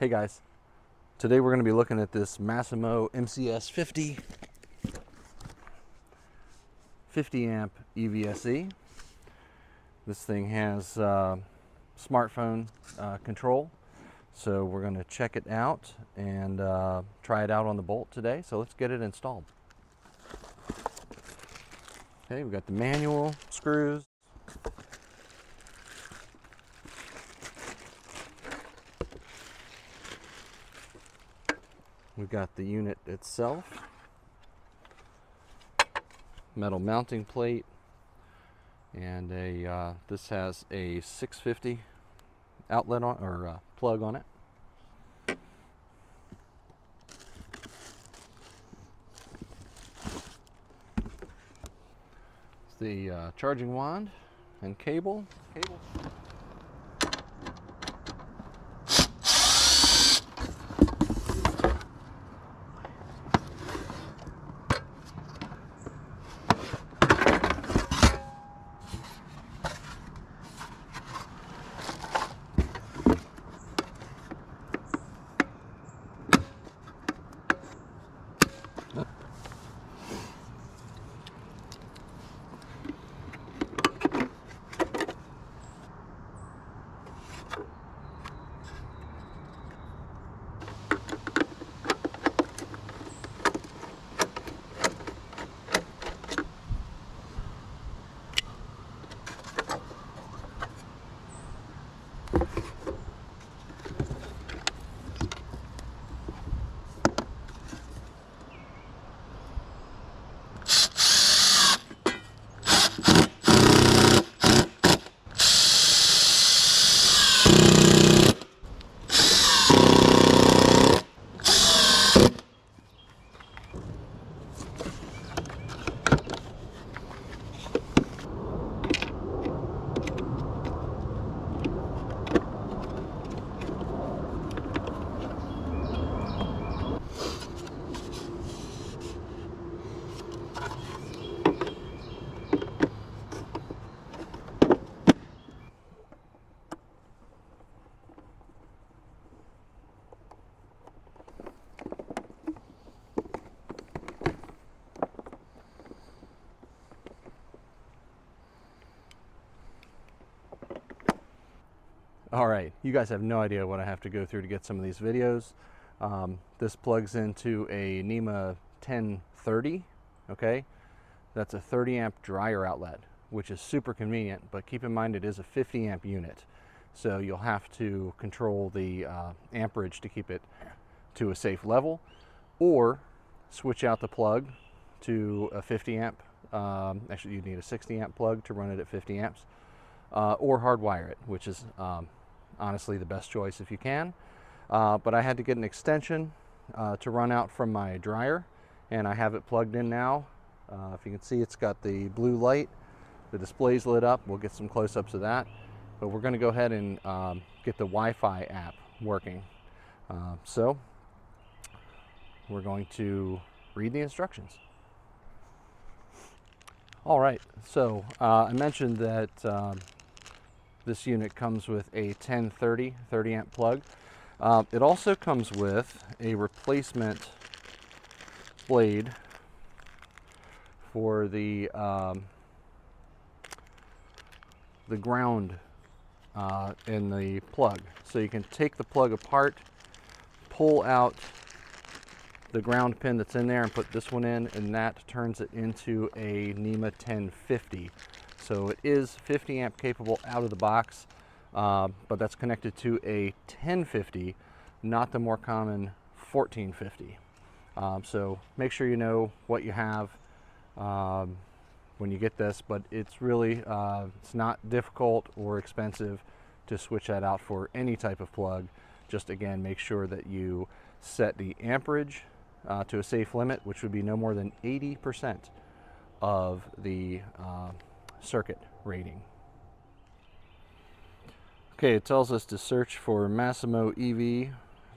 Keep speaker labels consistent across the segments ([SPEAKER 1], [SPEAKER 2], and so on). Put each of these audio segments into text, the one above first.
[SPEAKER 1] Hey guys, today we're going to be looking at this Massimo MCS 50 amp EVSE. This thing has smartphone control, so we're going to check it out and try it out on the Bolt today. So let's get it installed. Okay, we've got the manual screws. We've got the unit itself, metal mounting plate, and this has a 650 outlet on, or plug on it. It's the charging wand and cable. All right, you guys have no idea what I have to go through to get some of these videos. This plugs into a NEMA 1030, okay? That's a 30 amp dryer outlet, which is super convenient, but keep in mind it is a 50 amp unit. So you'll have to control the amperage to keep it to a safe level, or switch out the plug to a 50 amp. Actually, you need a 60 amp plug to run it at 50 amps, or hardwire it, which is honestly the best choice if you can. But I had to get an extension to run out from my dryer, and I have it plugged in now. If you can see, it's got the blue light, the display's lit up. We'll get some close-ups of that, but we're going to go ahead and get the Wi-Fi app working. So we're going to read the instructions. All right, so I mentioned that this unit comes with a 1030 30 amp plug. It also comes with a replacement blade for the ground in the plug. So you can take the plug apart, pull out the ground pin that's in there and put this one in, and that turns it into a NEMA 1050. So it is 50 amp capable out of the box, but that's connected to a 1050, not the more common 1450. So make sure you know what you have when you get this, but it's really, it's not difficult or expensive to switch that out for any type of plug. Just again, make sure that you set the amperage to a safe limit, which would be no more than 80% of the circuit rating. Okay, it tells us to search for Massimo EV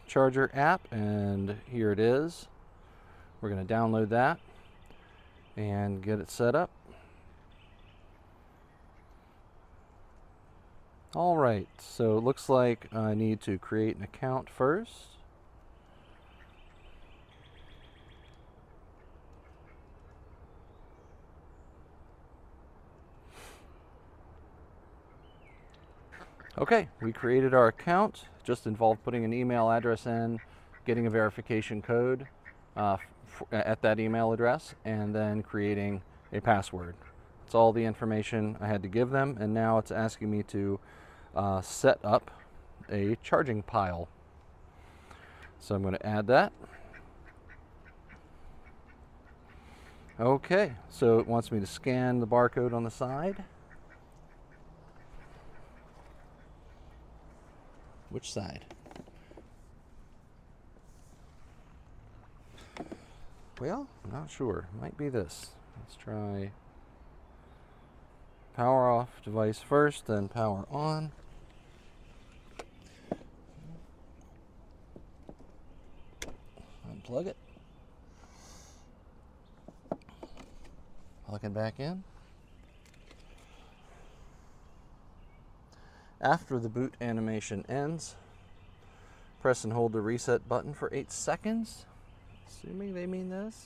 [SPEAKER 1] Charger app, and here it is. We're going to download that and get it set up. All right, so it looks like I need to create an account first. Okay, we created our account. Just involved putting an email address in, getting a verification code at that email address, and then creating a password. That's all the information I had to give them, and now it's asking me to set up a charging pile. So I'm going to add that. Okay, so it wants me to scan the barcode on the side. Which side? Well, not sure. Might be this. Let's try power off device first, then power on. Unplug it. Plug it back in. After the boot animation ends, press and hold the reset button for 8 seconds. Assuming they mean this.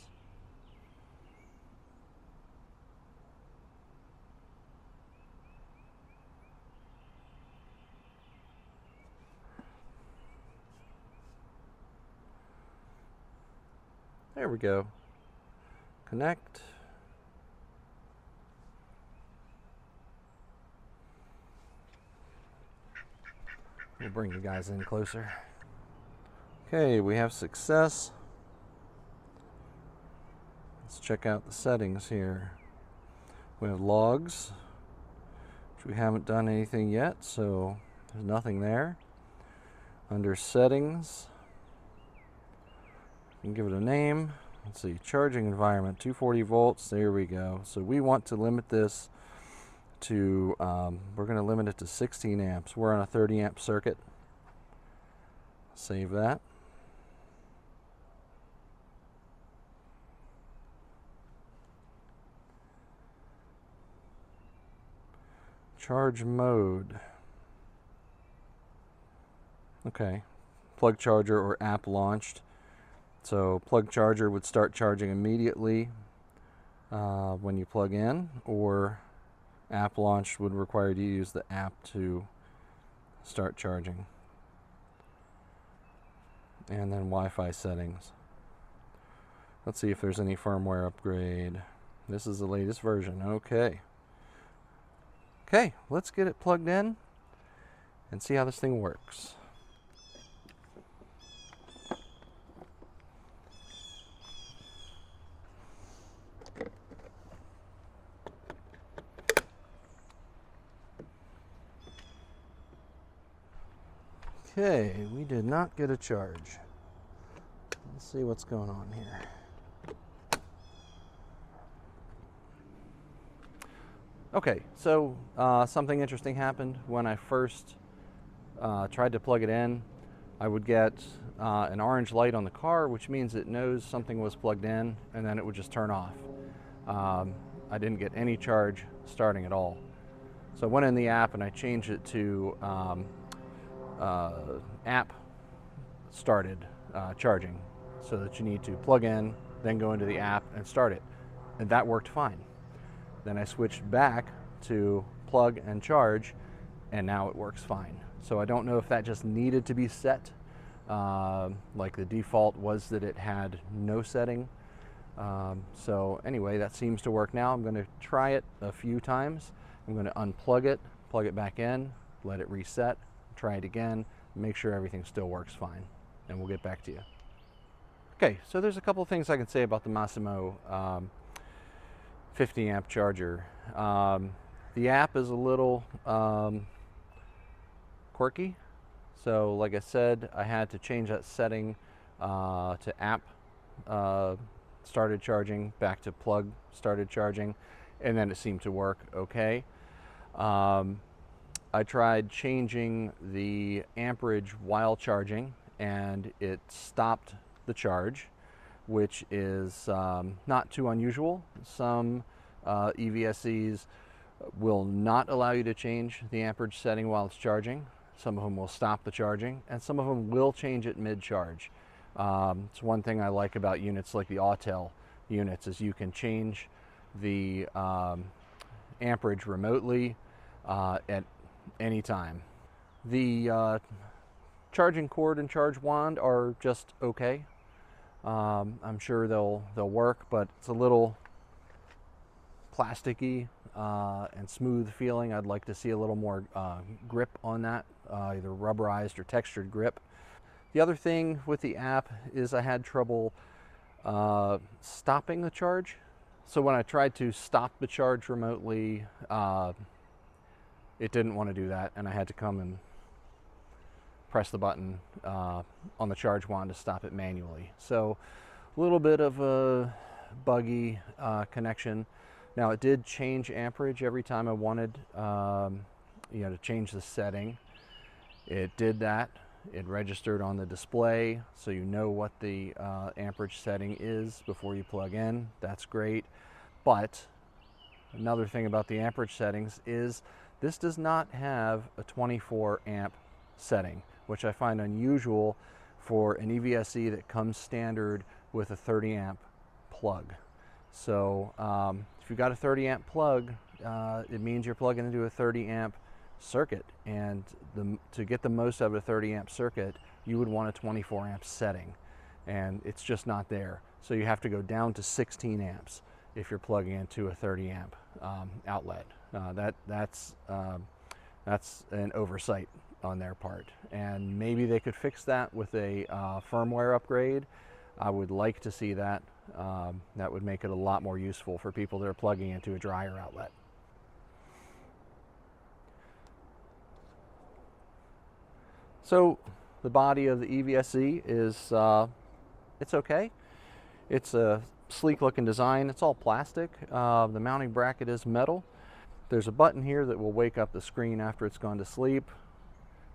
[SPEAKER 1] There we go. Connect. We'll bring you guys in closer. Okay, we have success. Let's check out the settings here. We have logs, which we haven't done anything yet, so there's nothing there. Under settings, you can give it a name. Let's see, charging environment, 240 volts, there we go. So we want to limit this to, we're going to limit it to 16 amps. We're on a 30 amp circuit. Save that. Charge mode. Okay, plug charger or app launched. So plug charger would start charging immediately when you plug in, or app launched would require you to use the app to start charging. And then Wi-Fi settings. Let's see if there's any firmware upgrade. This is the latest version. Okay. Okay, let's get it plugged in and see how this thing works. Okay, we did not get a charge. Let's see what's going on here. Okay, so something interesting happened when I first tried to plug it in. I would get an orange light on the car, which means it knows something was plugged in, and then it would just turn off. I didn't get any charge starting at all. So I went in the app and I changed it to app started charging, so that you need to plug in, then go into the app and start it, and that worked fine. Then I switched back to plug and charge, and now it works fine. So I don't know if that just needed to be set, like the default was that it had no setting. So anyway, that seems to work now. I'm going to try it a few times. I'm going to unplug it, plug it back in, let it reset, try it again, make sure everything still works fine, and we'll get back to you. Okay, so there's a couple of things I can say about the Massimo 50 amp charger. The app is a little quirky. So like I said, I had to change that setting to app started charging back to plug started charging, and then it seemed to work okay. I tried changing the amperage while charging, and it stopped the charge, which is not too unusual. Some EVSEs will not allow you to change the amperage setting while it's charging. Some of them will stop the charging, and some of them will change it mid-charge. It's one thing I like about units like the Autel units is you can change the amperage remotely at any time. The charging cord and charge wand are just okay. I'm sure they'll work, but it's a little plasticky and smooth feeling. I'd like to see a little more grip on that, either rubberized or textured grip. The other thing with the app is I had trouble stopping the charge. So when I tried to stop the charge remotely, it didn't want to do that, and I had to come and press the button on the charge wand to stop it manually. So a little bit of a buggy connection. Now it did change amperage every time I wanted to change the setting. It did that. It registered on the display, so you know what the amperage setting is before you plug in. That's great. But another thing about the amperage settings is this does not have a 24 amp setting, which I find unusual for an EVSE that comes standard with a 30 amp plug. So if you've got a 30 amp plug, it means you're plugging into a 30 amp circuit, and to get the most out of a 30 amp circuit, you would want a 24 amp setting, and it's just not there. So you have to go down to 16 amps if you're plugging into a 30 amp outlet. That's an oversight on their part, and maybe they could fix that with a firmware upgrade. I would like to see that. That would make it a lot more useful for people that are plugging into a dryer outlet. So the body of the EVSE is it's okay. It's a sleek looking design. It's all plastic. The mounting bracket is metal. There's a button here that will wake up the screen after it's gone to sleep.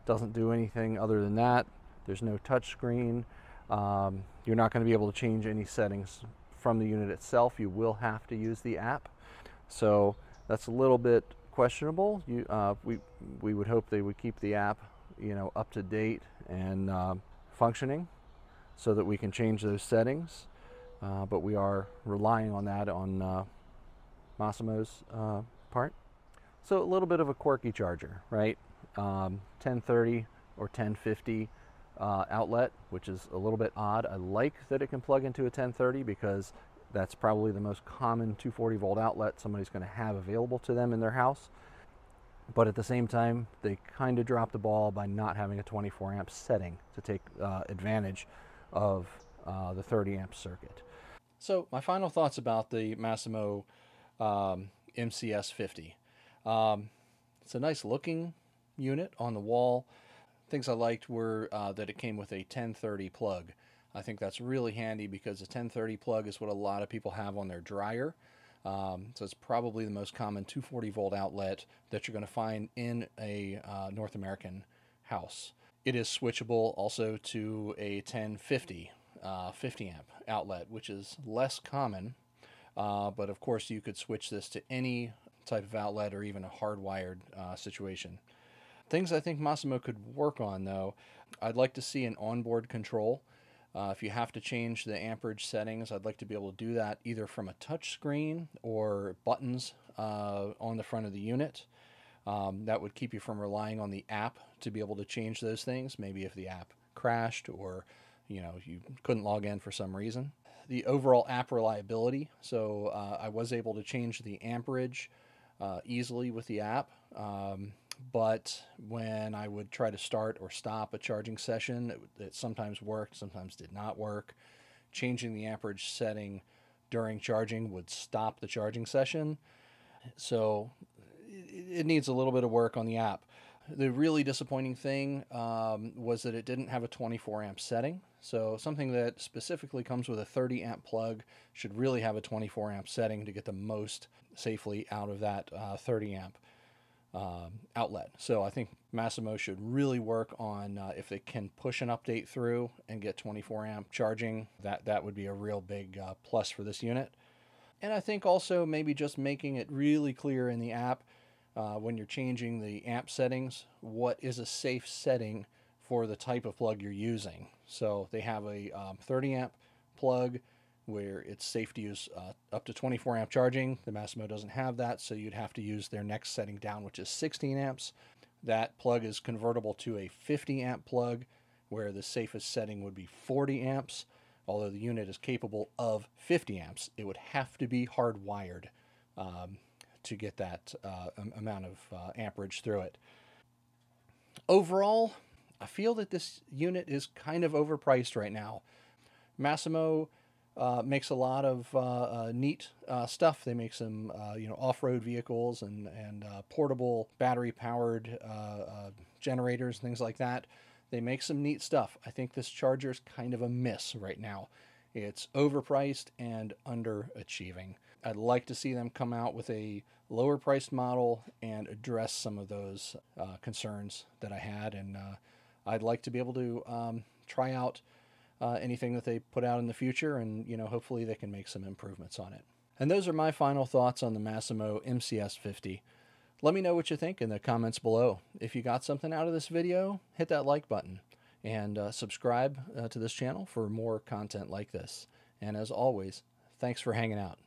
[SPEAKER 1] Doesn't do anything other than that. There's no touch screen. You're not going to be able to change any settings from the unit itself. You will have to use the app. So that's a little bit questionable. We would hope they would keep the app up to date and functioning so that we can change those settings. But we are relying on that on Massimo's part. So a little bit of a quirky charger, right? 1030 or 1050 outlet, which is a little bit odd. I like that it can plug into a 1030 because that's probably the most common 240 volt outlet somebody's going to have available to them in their house. But at the same time, they kind of dropped the ball by not having a 24 amp setting to take advantage of the 30 amp circuit. So my final thoughts about the Massimo MCS 50. It's a nice looking unit on the wall. Things I liked were that it came with a 1030 plug. I think that's really handy because a 1030 plug is what a lot of people have on their dryer. So it's probably the most common 240 volt outlet that you're going to find in a North American house. It is switchable also to a 1050 50 amp outlet, which is less common, but of course you could switch this to any type of outlet or even a hardwired situation. Things I think Massimo could work on, though, I'd like to see an onboard control. If you have to change the amperage settings, I'd like to be able to do that either from a touch screen or buttons on the front of the unit. That would keep you from relying on the app to be able to change those things, maybe if the app crashed or you couldn't log in for some reason. The overall app reliability, so I was able to change the amperage easily with the app. But when I would try to start or stop a charging session, it sometimes worked, sometimes did not work. Changing the amperage setting during charging would stop the charging session. So it needs a little bit of work on the app. The really disappointing thing was that it didn't have a 24 amp setting. So something that specifically comes with a 30 amp plug should really have a 24 amp setting to get the most safely out of that 30 amp outlet. So I think Massimo should really work on if they can push an update through and get 24 amp charging, that would be a real big plus for this unit. And I think also maybe just making it really clear in the app when you're changing the amp settings, what is a safe setting for the type of plug you're using. So they have a 30 amp plug where it's safe to use up to 24 amp charging. The Massimo doesn't have that, so you'd have to use their next setting down, which is 16 amps. That plug is convertible to a 50 amp plug where the safest setting would be 40 amps. Although the unit is capable of 50 amps, it would have to be hardwired to get that amount of amperage through it. Overall, I feel that this unit is kind of overpriced right now. Massimo makes a lot of neat stuff. They make some off-road vehicles and portable battery-powered generators, things like that. They make some neat stuff. I think this charger is kind of a miss right now. It's overpriced and underachieving. I'd like to see them come out with a lower priced model and address some of those concerns that I had. And I'd like to be able to try out anything that they put out in the future, and hopefully they can make some improvements on it. And those are my final thoughts on the Massimo MCS 50. Let me know what you think in the comments below. If you got something out of this video, hit that like button and subscribe to this channel for more content like this. And as always, thanks for hanging out.